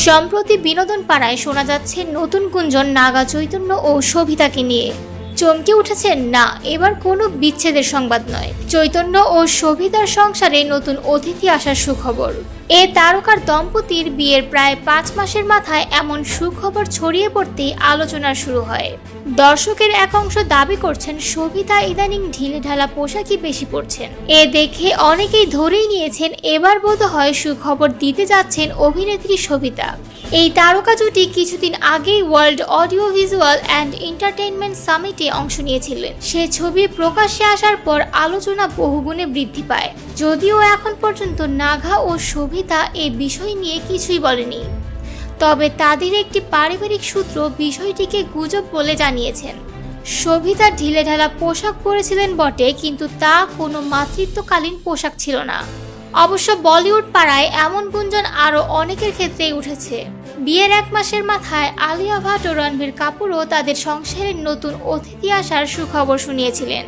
সম্প্রতি বিনোদন পাড়ায় শোনা যাচ্ছে নতুন গুঞ্জন নাগা চৈতন্য ও শোভিতাকে নিয়ে। চমকে উঠেছেন না, এবার কোনো বিচ্ছেদের সংবাদ নয়, চৈতন্য ও শোভিতার সংসারে নতুন অতিথি আসার সুখবর। এ তারকার দম্পতির বিয়ের প্রায় 5 মাসের মাথায় এমন সুখবর ছড়িয়ে পড়তেই আলোচনা শুরু হয়। দর্শকের এক অংশ দাবি করছেন শোভিতা ইদানিং ঢিলেঢালা পোশাকই বেশি পরছেন। এ দেখে অনেকেই ধরেই নিয়েছেন এবার বোধহয় সুখবর দিতে যাচ্ছেন অভিনেত্রী শোভিতা। এই তারকা জুটি কিছুদিন আগেই world audio visual and entertainment সামিটে অংশ নিয়েছিলেন। সে ছবি প্রকাশ্যে আসার পর আলোচনা বহুগুণে বৃদ্ধি পায়, যদিও এখন পর্যন্ত নাগা ও শোভিতা এ বিষয় নিয়ে কিছুই বলেনি। তবে তাদের একটি পারিবারিক সূত্র বিষয়টিকে গুজব বলে জানিয়েছেন। শোভিতা ঢিলেঢালা পোশাক পরেছিলেন বটে, কিন্তু তা কোনো মাতৃত্বকালীন পোশাক ছিল না। অবশ্য বলিউড পাড়ায় এমন গুঞ্জন আরও অনেকের ক্ষেত্রেই উঠেছে। বিয়ের 1 মাসের মাথায় আলিয়া ভাট ও রণবীর কাপুরও তাদের সংসারের নতুন অতিথি আসার সুখবর শুনিয়েছিলেন।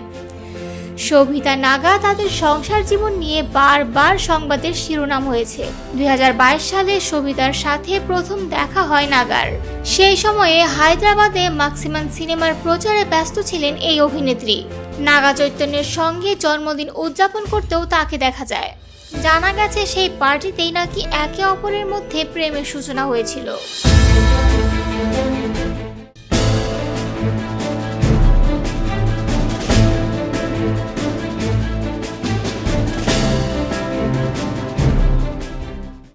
শোভিতা নাগা তাদের সংসার জীবন নিয়ে বারবার সংবাদের শিরোনাম হয়েছে। 2022 সালে শোভিতার সাথে প্রথম দেখা হয় নাগার। সেই সময়ে হায়দ্রাবাদে ম্যাক্সিমাম সিনেমার প্রচারে ব্যস্ত ছিলেন এই অভিনেত্রী। নাগা চৈতন্যের সঙ্গে জন্মদিন উদযাপন করতেও তাকে দেখা যায়। জানা গেছে সেই পার্টিতেই নাকি একে অপরের মধ্যে প্রেমের সূচনা হয়েছিল।